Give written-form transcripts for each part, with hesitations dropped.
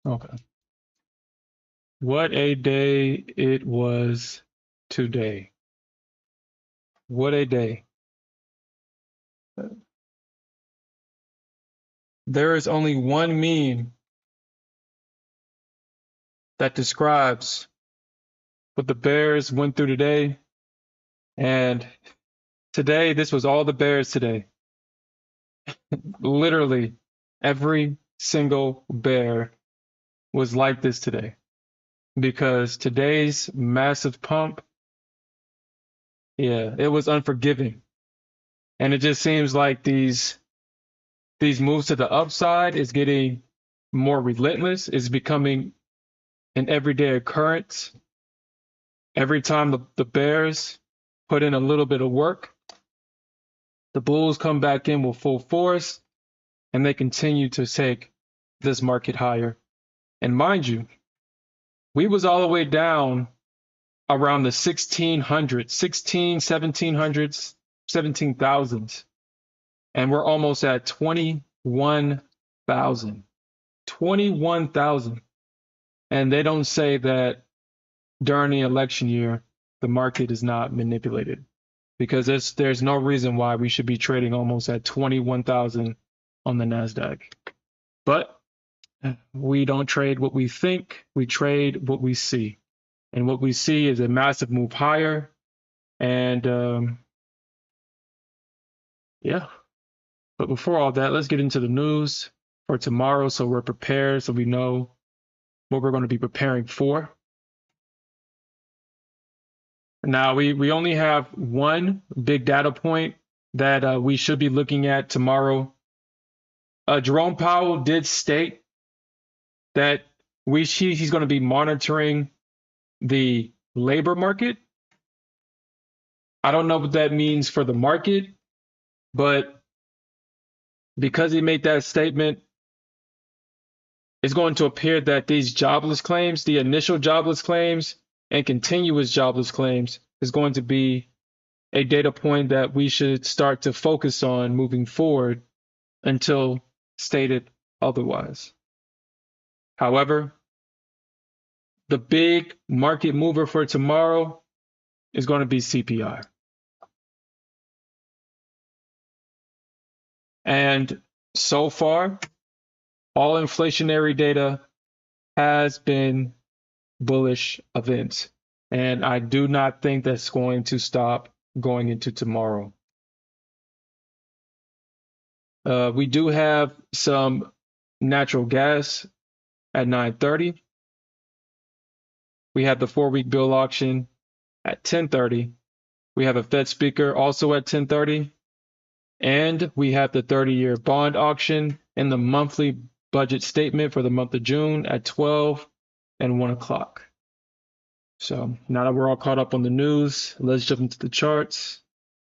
Okay. What a day it was today. What a day. There is only one meme that describes what the Bears went through today. And today, this was all the Bears today. Literally, every single Bear was like this today. Because today's massive pump, yeah, it was unforgiving. And it just seems like these moves to the upside is getting more relentless, is becoming an everyday occurrence. Every time the Bears put in a little bit of work, the Bulls come back in with full force and they continue to take this market higher. And mind you, we was all the way down around the 1600s, 1700s, 17,000s. And we're almost at 21,000. 21,000. And they don't say that during the election year, the market is not manipulated because there's no reason why we should be trading almost at 21,000 on the Nasdaq. But we don't trade what we think, we trade what we see. And what we see is a massive move higher. And yeah. But before all that, let's get into the news for tomorrow so we're prepared, so we know what we're going to be preparing for. Now, we only have one big data point that we should be looking at tomorrow. Jerome Powell did state that he's going to be monitoring the labor market. I don't know what that means for the market, but because he made that statement, it's going to appear that these jobless claims, the initial jobless claims and continuous jobless claims, is going to be a data point that we should start to focus on moving forward until stated otherwise. However, the big market mover for tomorrow is going to be CPI. And so far, all inflationary data has been bullish events. And I do not think that's going to stop going into tomorrow. We do have some natural gas at 9:30. We have the 4-week bill auction at 10:30. We have a Fed speaker also at 10:30. And we have the 30-year bond auction and the monthly budget statement for the month of June at 12 and 1 o'clock. So now that we're all caught up on the news, let's jump into the charts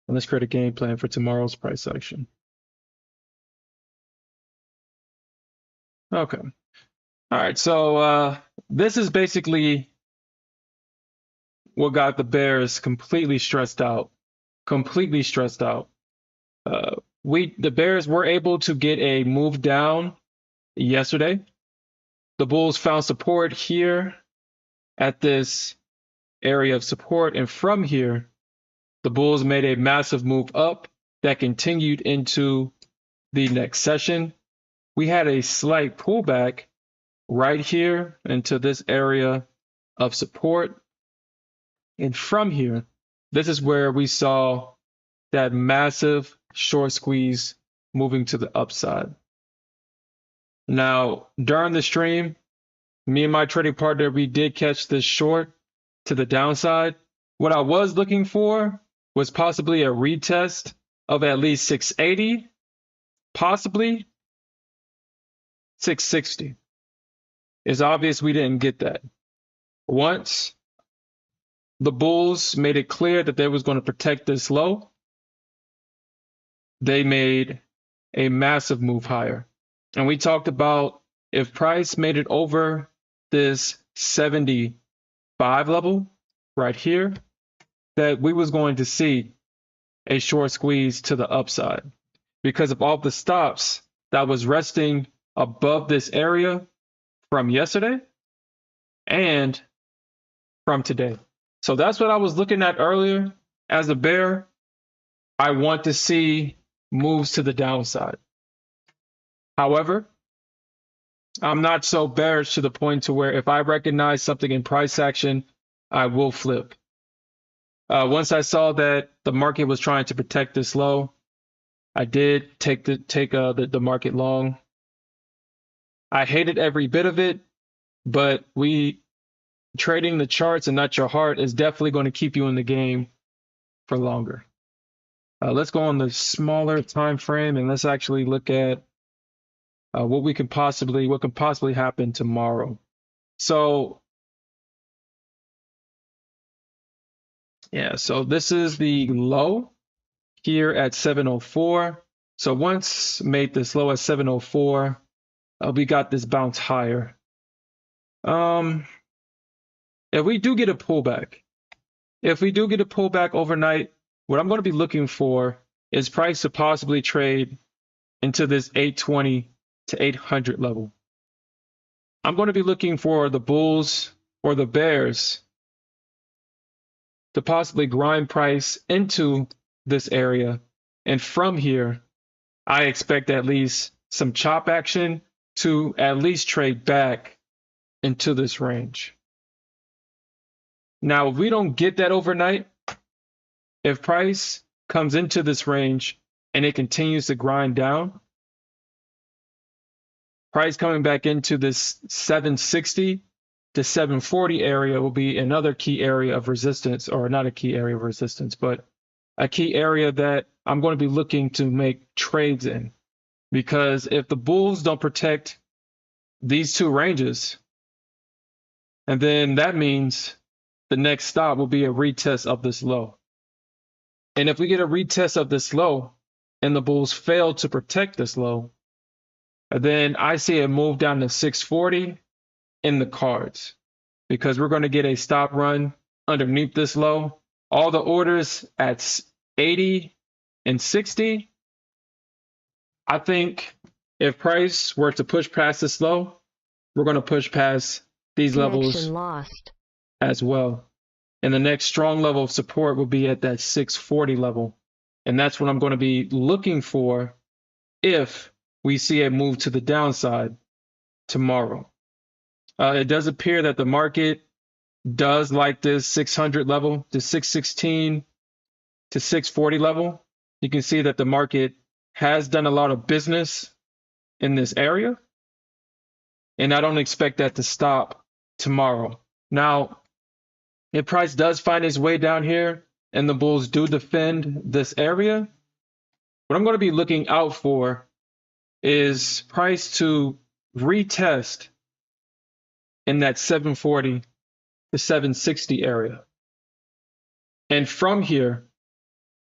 and let's create a game plan for tomorrow's price action. Okay. All right. So this is basically what got the Bears completely stressed out. Completely stressed out. The Bears were able to get a move down yesterday. The Bulls found support here at this area of support, and from here, the Bulls made a massive move up that continued into the next session. We had a slight pullback right here into this area of support. And from here, this is where we saw that massive short squeeze moving to the upside. Now, during the stream, me and my trading partner, we did catch this short to the downside. What I was looking for was possibly a retest of at least 680, possibly 660. It's obvious we didn't get that. Once the Bulls made it clear that they was going to protect this low, they made a massive move higher. And we talked about if price made it over this 75 level right here, that we was going to see a short squeeze to the upside because of all the stops that was resting above this area from yesterday and from today. So that's what I was looking at earlier as a bear. I want to see moves to the downside. However, I'm not so bearish to the point to where if I recognize something in price action, I will flip. Once I saw that the market was trying to protect this low, I did take the market long. I hated every bit of it, but trading the charts and not your heart is definitely going to keep you in the game for longer. Let's go on the smaller time frame and let's actually look at what could possibly happen tomorrow. So yeah, so this is the low here at 704. So once made this low at 704, we got this bounce higher. If we do get a pullback, overnight, what I'm going to be looking for is price to possibly trade into this 820 to 800 level. I'm going to be looking for the bulls or the bears to possibly grind price into this area. And from here, I expect at least some chop action to at least trade back into this range. Now, if we don't get that overnight, if price comes into this range and it continues to grind down, price coming back into this 760 to 740 area will be another key area of resistance, or not a key area of resistance, but a key area that I'm going to be looking to make trades in. Because if the bulls don't protect these two ranges, and then that means the next stop will be a retest of this low. And if we get a retest of this low and the bulls fail to protect this low, then I see a move down to 640 in the cards, because we're going to get a stop run underneath this low. All the orders at 80 and 60. I think if price were to push past this low, we're going to push past these levels as well. And the next strong level of support will be at that 640 level. And that's what I'm going to be looking for if we see a move to the downside tomorrow. It does appear that the market does like this 600 level, the 616 to 640 level. You can see that the market has done a lot of business in this area, and I don't expect that to stop tomorrow. Now, if price does find its way down here and the bulls do defend this area, what I'm going to be looking out for is price to retest in that 740 to 760 area. And from here,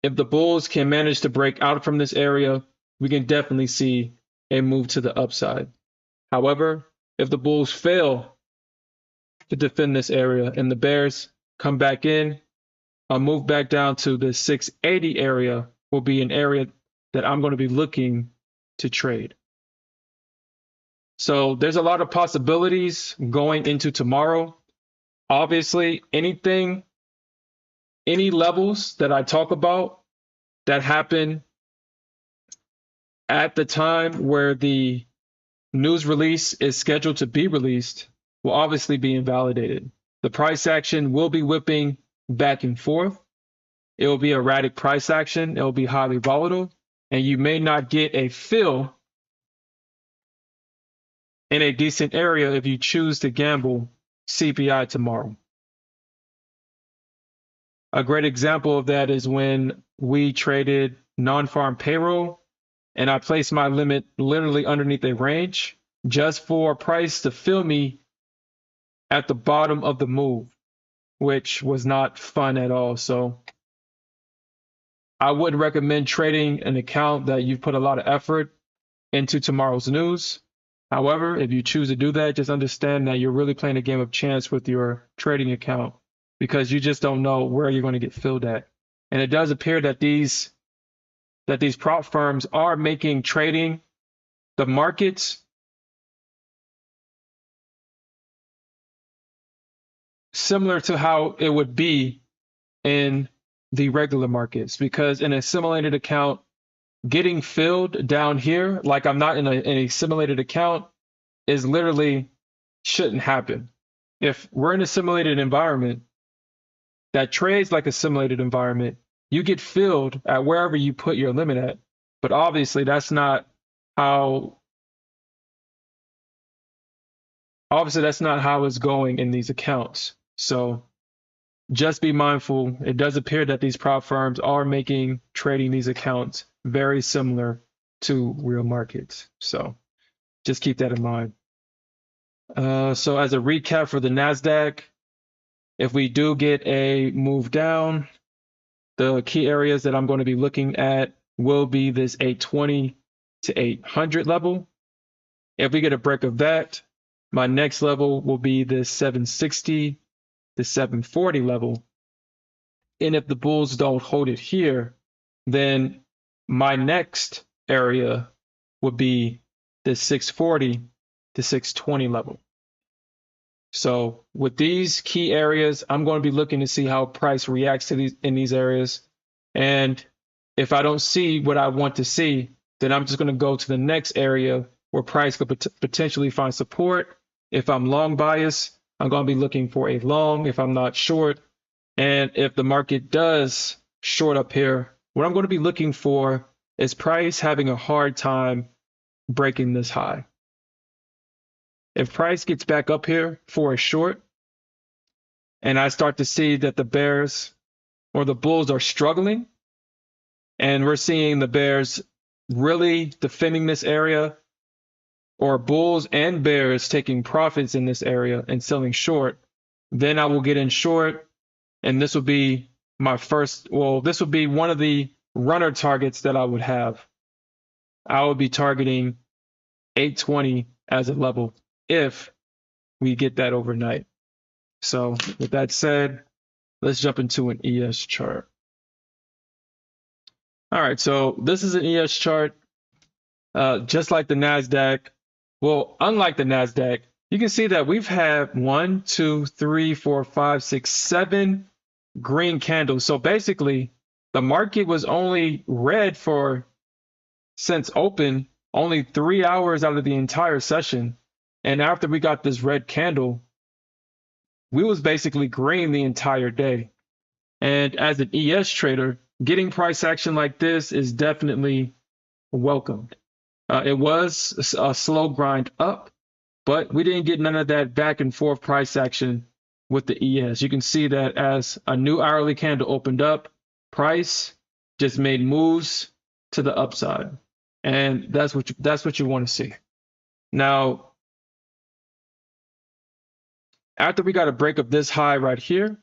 if the bulls can manage to break out from this area, we can definitely see a move to the upside. However, if the bulls fail to defend this area and the bears come back in, a move back down to the 680 area will be an area that I'm going to be looking to trade. So there's a lot of possibilities going into tomorrow. Obviously, any levels that I talk about that happen at the time where the news release is scheduled to be released will obviously be invalidated. The price action will be whipping back and forth. It will be erratic price action. It will be highly volatile, and you may not get a fill in a decent area if you choose to gamble CPI tomorrow. A great example of that is when we traded non-farm payroll, and I placed my limit literally underneath a range just for price to fill me at the bottom of the move, which was not fun at all. So I would recommend trading an account that you've put a lot of effort into tomorrow's news. However, if you choose to do that, just understand that you're really playing a game of chance with your trading account, because you just don't know where you're going to get filled at. And it does appear that these prop firms are making trading the markets similar to how it would be in the regular markets, because in a simulated account, getting filled down here, like I'm not in a simulated account, is literally shouldn't happen. If we're in a simulated environment that trades like a simulated environment, you get filled at wherever you put your limit at. But obviously how that's not how it's going in these accounts. So just be mindful. It does appear that these prop firms are making trading these accounts very similar to real markets. So just keep that in mind. So as a recap for the Nasdaq, if we do get a move down, the key areas that I'm going to be looking at will be this 820 to 800 level. If we get a break of that, my next level will be this 760 to 740 level. And if the bulls don't hold it here, then my next area would be the 640 to 620 level. So with these key areas, I'm going to be looking to see how price reacts to these areas. And if I don't see what I want to see, then I'm just going to go to the next area where price could potentially find support. If I'm long bias, I'm going to be looking for a long if I'm not short. And if the market does short up here, what I'm going to be looking for is price having a hard time breaking this high. If price gets back up here for a short, and I start to see that the bears or the bulls are struggling, and we're seeing the bears really defending this area, or bulls and bears taking profits in this area and selling short, then I will get in short, and this will be my first, well, this would be one of the runner targets that I would have. I would be targeting 820 as a level if we get that overnight. So with that said, let's jump into an ES chart. All right, so this is an ES chart. Just like the Nasdaq, well, unlike the Nasdaq, you can see that we've had 1, 2, 3, 4, 5, 6, 7 green candles. So basically, the market was only red for since open only 3 hours out of the entire session. And after we got this red candle, we was basically green the entire day. And as an ES trader, getting price action like this is definitely welcomed. It was a slow grind up, but we didn't get none of that back and forth price action with the ES. You can see that as a new hourly candle opened up, price just made moves to the upside. And that's what you want to see. Now, after we got a break of this high right here,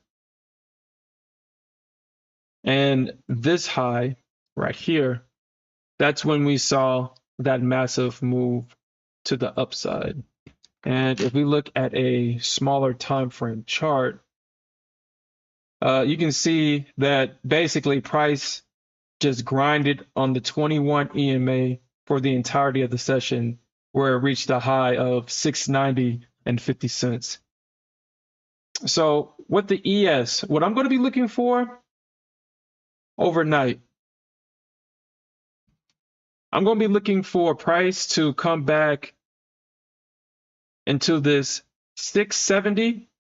and this high right here, that's when we saw that massive move to the upside. And if we look at a smaller time frame chart, you can see that basically price just grinded on the 21 EMA for the entirety of the session, where it reached a high of 690 and 50 cents. So with the ES, what I'm going to be looking for overnight, I'm going to be looking for price to come back into this 670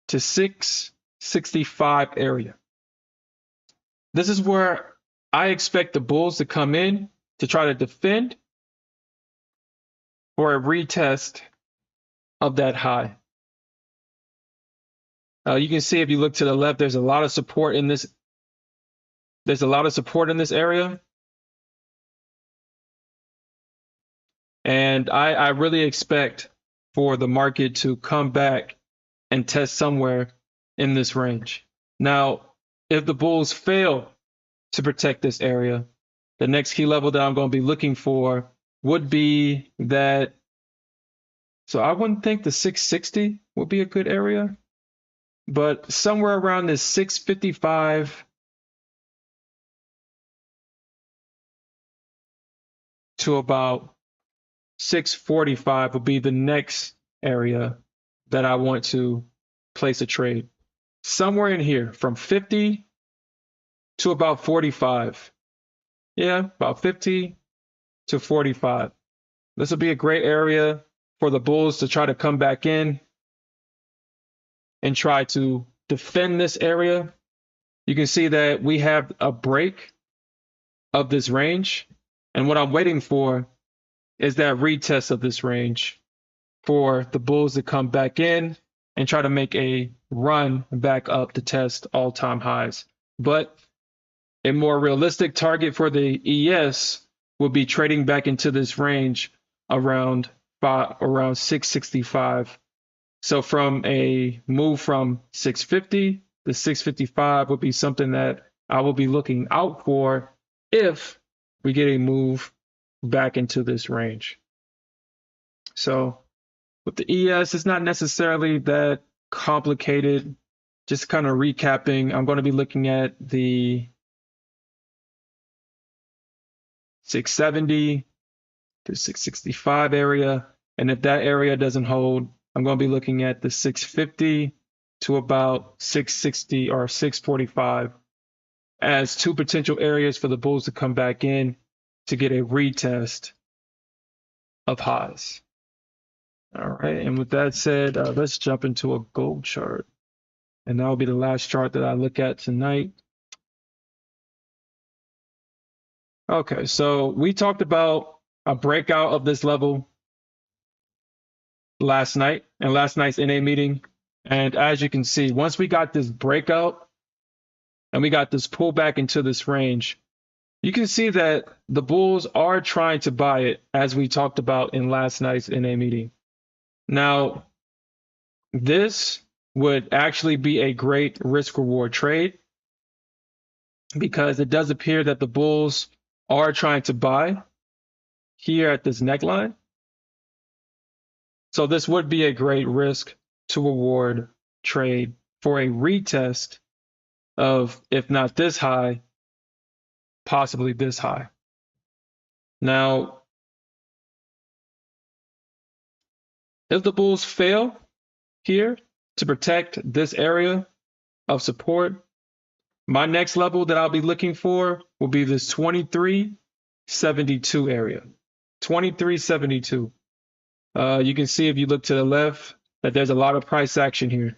to 665 area. This is where I expect the bulls to come in to try to defend for a retest of that high. You can see if you look to the left, there's a lot of support in this. There's a lot of support in this area. And I really expect for the market to come back and test somewhere in this range. Now, if the bulls fail to protect this area, the next key level that I'm going to be looking for would be that. So I wouldn't think the 660 would be a good area, but somewhere around this 655 to about 645 would be the next area that I want to place a trade. Somewhere in here from 50 to about 45. Yeah, about 50 to 45. This will be a great area for the bulls to try to come back in and try to defend this area. You can see that we have a break of this range. And what I'm waiting for is that retest of this range for the bulls to come back in and try to make a run back up to test all-time highs. But a more realistic target for the ES will be trading back into this range around 665. So from a move from 650 to 655 would be something that I will be looking out for if we get a move back into this range. So with the ES, it's not necessarily that complicated. Just kind of recapping, I'm going to be looking at the 670 to 665 area. And if that area doesn't hold, I'm going to be looking at the 650 to about 660 or 645 as two potential areas for the bulls to come back in to get a retest of highs. All right, and with that said, let's jump into a gold chart. And that will be the last chart that I look at tonight. Okay, so we talked about a breakout of this level last night in last night's NA meeting. And as you can see, once we got this breakout and we got this pullback into this range, you can see that the bulls are trying to buy it, as we talked about in last night's NA meeting. Now, this would actually be a great risk reward trade because it does appear that the bulls are trying to buy here at this neckline. So this would be a great risk to reward trade for a retest of, if not this high, possibly this high. Now, if the bulls fail here to protect this area of support, my next level that I'll be looking for will be this 2372 area. 2372. You can see if you look to the left that there's a lot of price action here.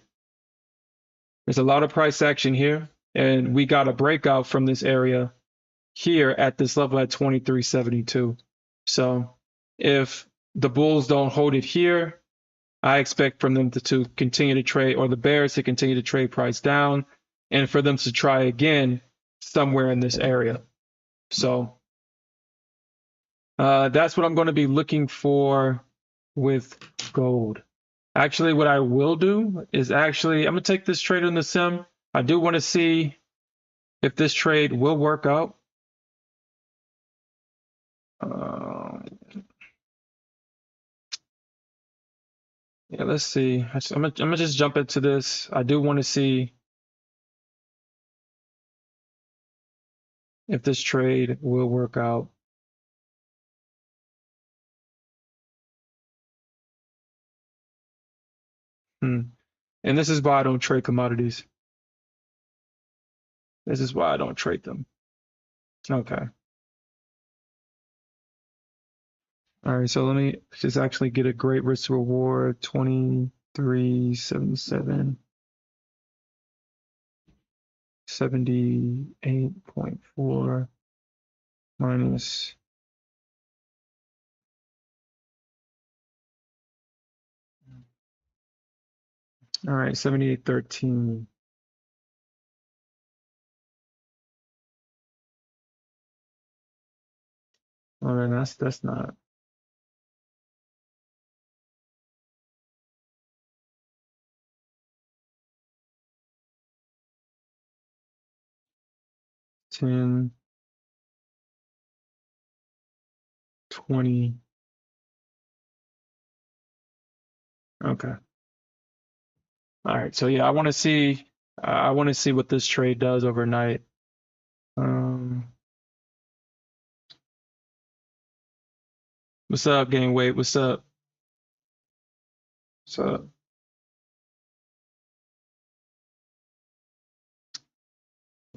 There's a lot of price action here, and we got a breakout from this area here at this level at 2372. So if the bulls don't hold it here, I expect from them to continue to trade, or the bears to continue to trade price down, and for them to try again somewhere in this area. So that's what I'm going to be looking for with gold. Actually, what I will do is I'm going to take this trade in the sim. I do want to see if this trade will work out. Yeah, let's see. I'm gonna just jump into this. I do want to see if this trade will work out. And this is why I don't trade commodities. This is why I don't trade them. Okay. All right, so let me just actually get a great risk to reward. 2377. 78.4 minus all right, 7813. Oh, then that's not. $10, $20. Okay. All right. So yeah, I want to see what this trade does overnight. What's up, Gang Weight? What's up? What's up?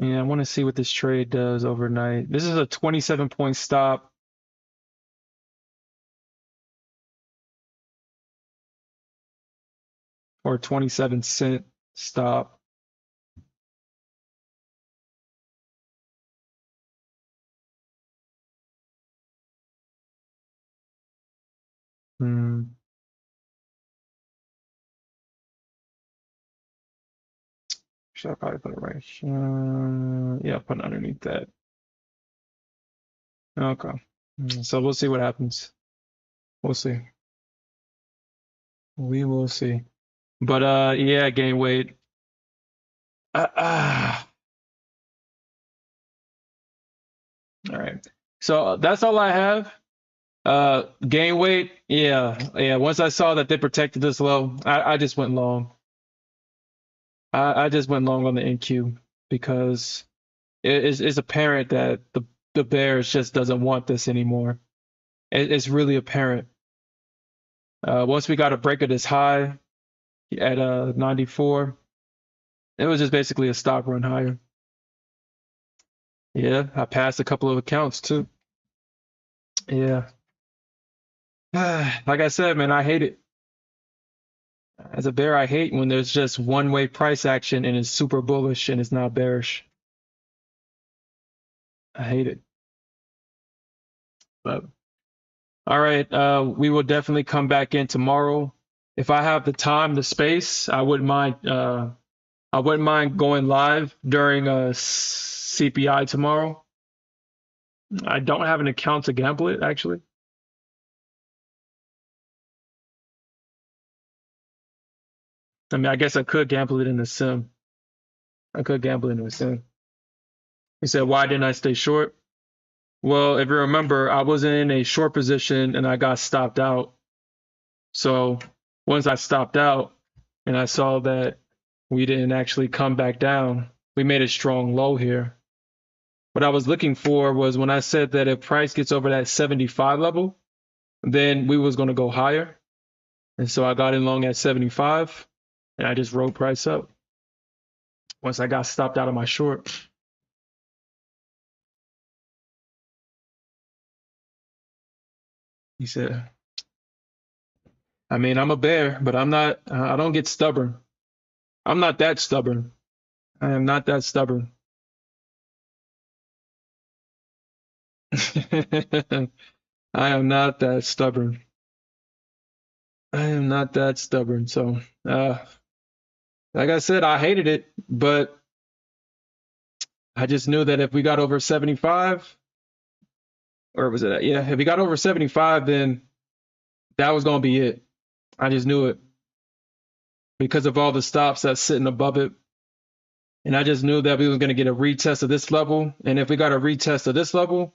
Yeah, I want to see what this trade does overnight. This is a 27-point stop. Or 27-cent stop. Hmm. Should I probably put it right? Yeah, put it underneath that. Okay. So we'll see what happens. We'll see. We will see. But yeah, gain weight. All right. So that's all I have. Gain weight. Yeah. Once I saw that they protected this low, I just went long. I just went long on the NQ because it's apparent that the Bears just doesn't want this anymore. It's really apparent. Once we got a break of this high at 94, it was just basically a stop run higher. Yeah, I passed a couple of accounts too. Yeah. Like I said, man, I hate it. As a bear, I hate when there's just one-way price action and it's super bullish and it's not bearish. I hate it. But all right, we will definitely come back in tomorrow. If I have the time, the space, I wouldn't mind. I wouldn't mind going live during CPI tomorrow. I don't have an account to gamble it actually. I mean, I guess I could gamble it in the sim. I could gamble it in the sim. He said, "Why didn't I stay short?" Well, if you remember, I was in a short position and I got stopped out. So once I stopped out and I saw that we didn't actually come back down, we made a strong low here. What I was looking for was when I said that if price gets over that 75 level, then we was going to go higher. And so I got in long at 75 and I just rode price up once I got stopped out of my short. He said, I mean, I'm a bear, but I don't get stubborn. I'm not that stubborn. I am not that stubborn. I am not that stubborn. I am not that stubborn. So, like I said, I hated it, but I just knew that if we got over 75, or was it? Yeah, if we got over 75, then that was going to be it. I just knew it because of all the stops that's sitting above it. And I just knew that we was going to get a retest of this level. And if we got a retest of this level,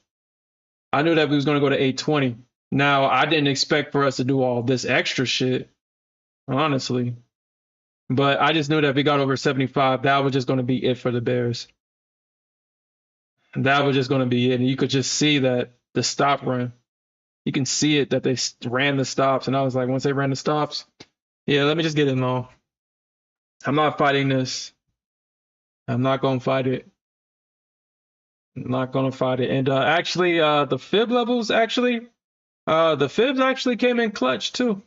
I knew that we was going to go to 820. Now, I didn't expect for us to do all this extra shit, honestly. But I just knew that if we got over 75, that was just going to be it for the Bears. That was just going to be it. And you could just see that the stop run. You can see it that they ran the stops. And I was like, once they ran the stops, yeah, let me just get in long. I'm not fighting this. I'm not going to fight it. I'm not going to fight it. And actually, the fib levels, actually, the fibs actually came in clutch too.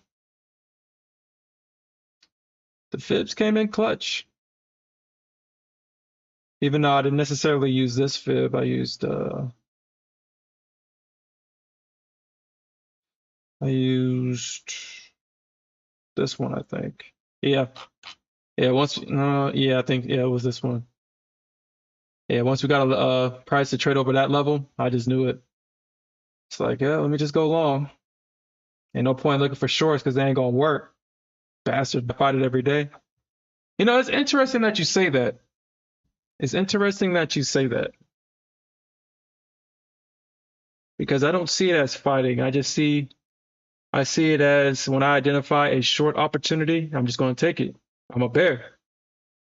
The fibs came in clutch. Even though I didn't necessarily use this fib, I used this one, I think. Yeah. Yeah, I think it was this one. Yeah, once we got a price to trade over that level, I just knew it. It's like, yeah, let me just go long. Ain't no point looking for shorts because they ain't gonna work. Bastard, fight it every day. You know, it's interesting that you say that. It's interesting that you say that. Because I don't see it as fighting. I see it as when I identify a short opportunity, I'm just gonna take it. I'm a bear.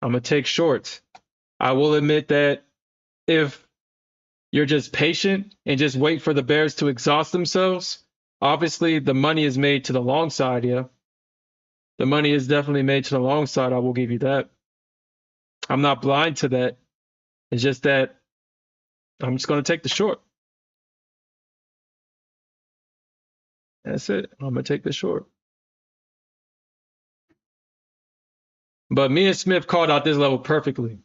I'm gonna take shorts. I will admit that if you're just patient and just wait for the bears to exhaust themselves, obviously the money is made to the long side, yeah. The money is definitely made to the long side, I will give you that. I'm not blind to that. It's just that I'm just going to take the short. That's it. I'm going to take the short. But me and Smith called out this level perfectly.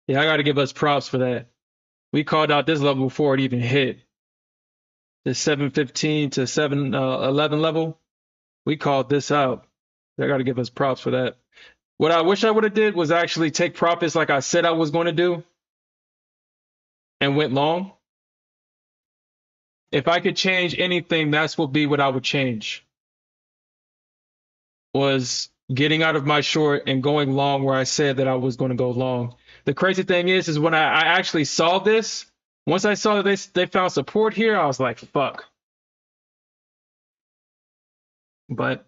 Yeah, I got to give us props for that. We called out this level before it even hit. The 715 to 711 level. We called this out. I got to give us props for that. What I wish I would have did was actually take profits like I said I was going to do and went long. If I could change anything, that's what I would change. Was getting out of my short and going long where I said that I was going to go long. The crazy thing is when I actually saw this, once I saw that they found support here, I was like, fuck. But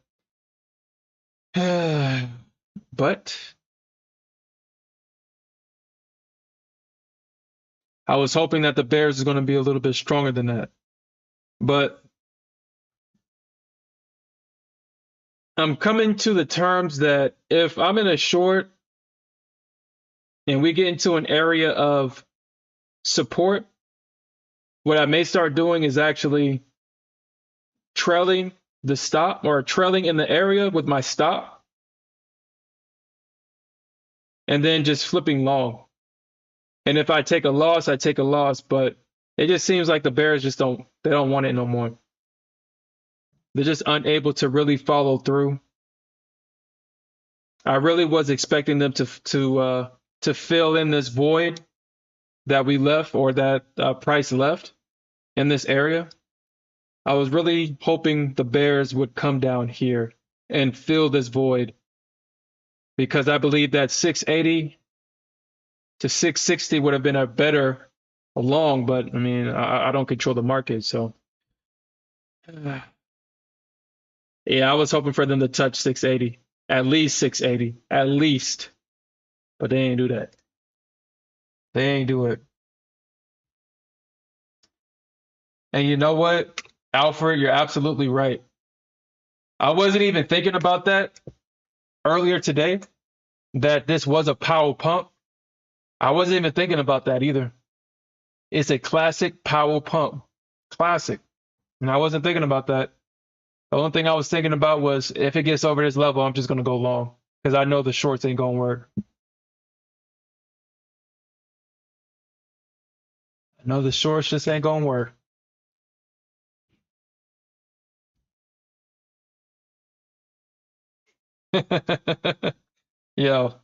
but I was hoping that the Bears is going to be a little bit stronger than that. But I'm coming to the terms that if I'm in a short and we get into an area of support, what I may start doing is actually trailing the stop or trailing in the area with my stop and then just flipping long. And if I take a loss, I take a loss, but it just seems like the Bears just don't want it no more. They're just unable to really follow through. I really was expecting them to fill in this void that we left or that Price left in this area. I was really hoping the Bears would come down here and fill this void because I believe that 680 to 660 would have been a better long, but I mean, I don't control the market, so yeah, I was hoping for them to touch 680, at least 680, at least, but they ain't do that. They ain't do it. And you know what, Alfred, you're absolutely right. I wasn't even thinking about that earlier today, that this was a Powell pump. I wasn't even thinking about that either. It's a classic Powell pump. Classic. And I wasn't thinking about that. The only thing I was thinking about was if it gets over this level, I'm just going to go long because I know the shorts ain't going to work. I know the shorts just ain't going to work. Yo.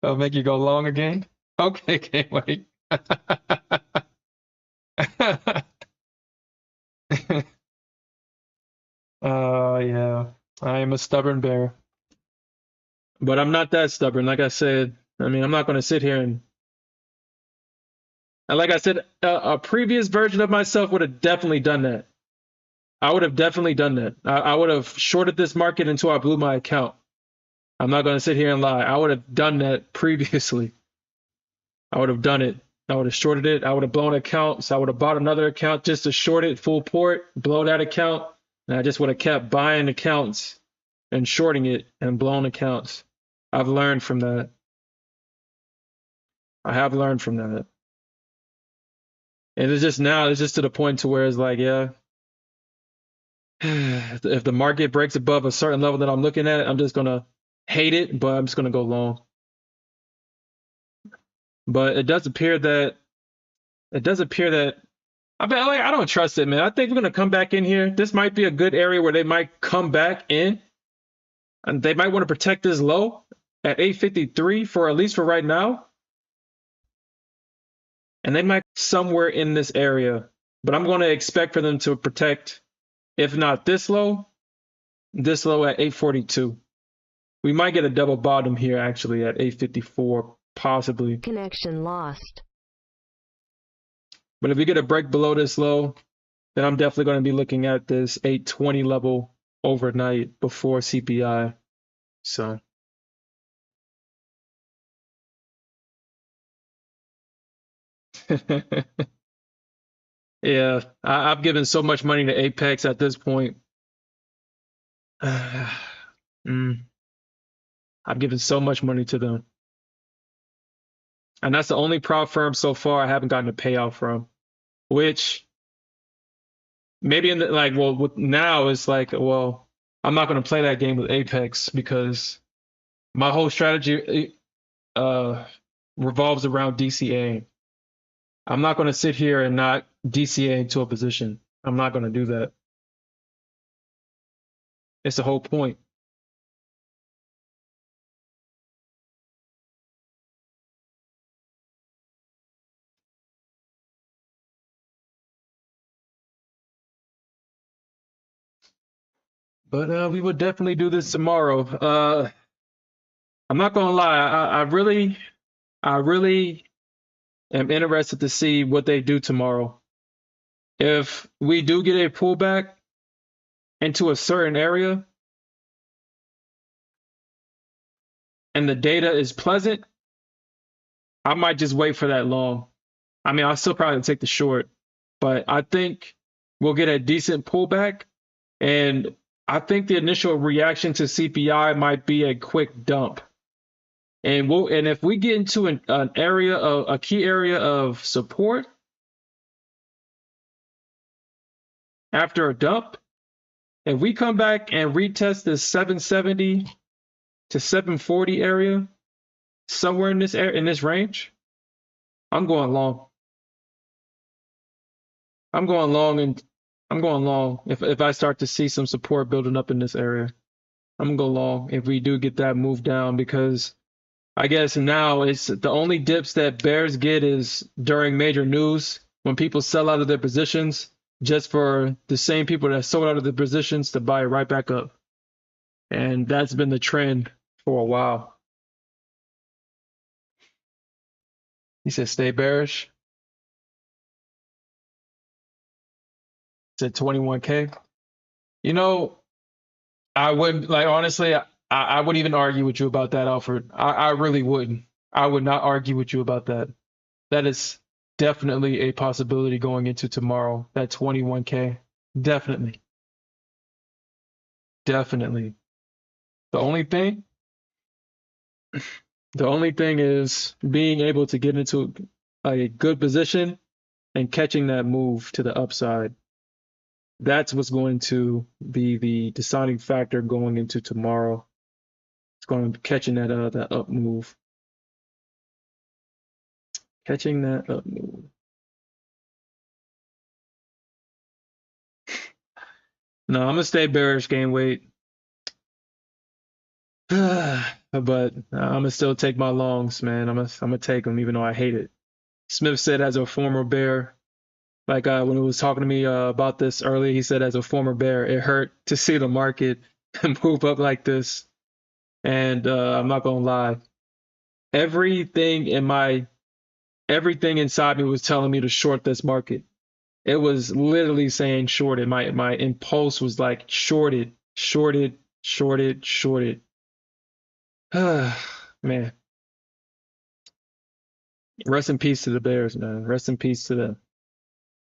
I'll make you go long again? Okay, can't wait. Yeah. I am a stubborn bear. But I'm not that stubborn. Like I said, I mean, I'm not going to sit here and like I said, a previous version of myself would have definitely done that. I would have definitely done that. I would have shorted this market until I blew my account. I'm not going to sit here and lie. I would have done that previously. I would have done it. I would have shorted it. I would have blown accounts. I would have bought another account just to short it full port, blow that account, and I just would have kept buying accounts and shorting it and blown accounts. I've learned from that. I have learned from that. And it's just now, it's just to the point to where it's like, yeah, if the market breaks above a certain level that I'm looking at, I'm just gonna hate it, but I'm just gonna go long. But it does appear that I bet like I don't trust it, man. I think we're gonna come back in here. This might be a good area where they might come back in, and they might want to protect this low at 853 for at least for right now, and they might somewhere in this area. But I'm going to expect for them to protect, if not this low at 842. We might get a double bottom here actually at 854, possibly. Connection lost. But if we get a break below this low, then I'm definitely going to be looking at this 820 level overnight before CPI. So. Yeah, I've given so much money to Apex at this point. Mm, I've given so much money to them, and that's the only prop firm so far I haven't gotten a payout from. Which maybe in the like, well, with now it's like, well, I'm not going to play that game with Apex because my whole strategy uh revolves around DCA. I'm not going to sit here and not DCA into a position. I'm not going to do that. It's the whole point. But we would definitely do this tomorrow. I'm not gonna lie. I really am interested to see what they do tomorrow. If we do get a pullback into a certain area and the data is pleasant, I might just wait for that long. I mean, I'll still probably take the short, but I think we'll get a decent pullback. And I think the initial reaction to CPI might be a quick dump. And if we get into an area of a key area of support after a dump, if we come back and retest the 770 to 740 area, somewhere in this range, I'm going long. I'm going long and I'm going long if I start to see some support building up in this area. I'm gonna go long if we do get that move down because I guess now it's the only dips that bears get is during major news when people sell out of their positions just for the same people that sold out of their positions to buy it right back up. And that's been the trend for a while. He said stay bearish. He said 21K. You know, I would like honestly, I wouldn't even argue with you about that, Alfred. I really wouldn't. I would not argue with you about that. That is definitely a possibility going into tomorrow. That 21K. Definitely. Definitely. The only thing, the only thing is being able to get into a good position and catching that move to the upside. That's what's going to be the deciding factor going into tomorrow. It's going to be catching that up move. Catching that up move. No, I'm gonna stay bearish game weight. But I'm gonna still take my longs, man. I'm gonna take them even though I hate it. Smith said as a former bear, like when he was talking to me about this earlier, he said as a former bear, it hurt to see the market move up like this. And I'm not gonna lie, everything in my everything inside me was telling me to short this market. It was literally saying shorted. My impulse was like shorted, shorted, shorted, shorted. Man, rest in peace to the Bears, man. Rest in peace to them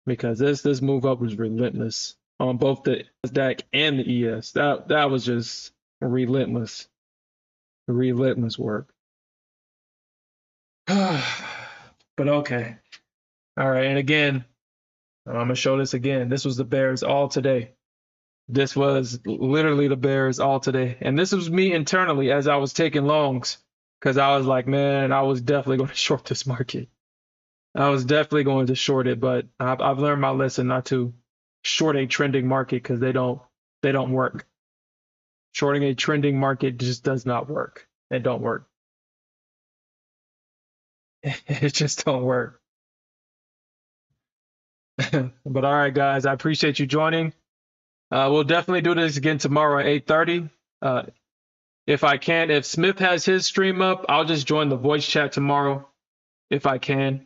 because this move up was relentless on both the Nasdaq and the ES. That was just relentless, relentless work. But okay, all right. And again, I'm gonna show this again. This was the Bears all today. This was literally the Bears all today. And this was me internally as I was taking longs because I was like, man, I was definitely going to short this market. I was definitely going to short it, but I've learned my lesson not to short a trending market because they don't work. Shorting a trending market just does not work. It don't work. It just don't work. But all right, guys, I appreciate you joining. We'll definitely do this again tomorrow at 8:30. If I can, if Smith has his stream up, I'll just join the voice chat tomorrow if I can.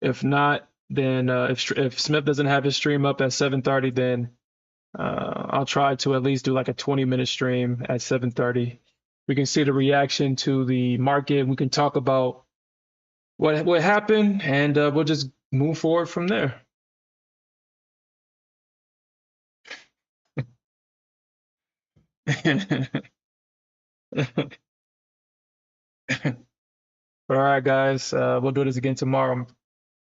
If not, then if Smith doesn't have his stream up at 7:30, then I'll try to at least do like a 20-minute stream at 7:30. We can see the reaction to the market. We can talk about what happened, and we'll just move forward from there. All right, guys. We'll do this again tomorrow.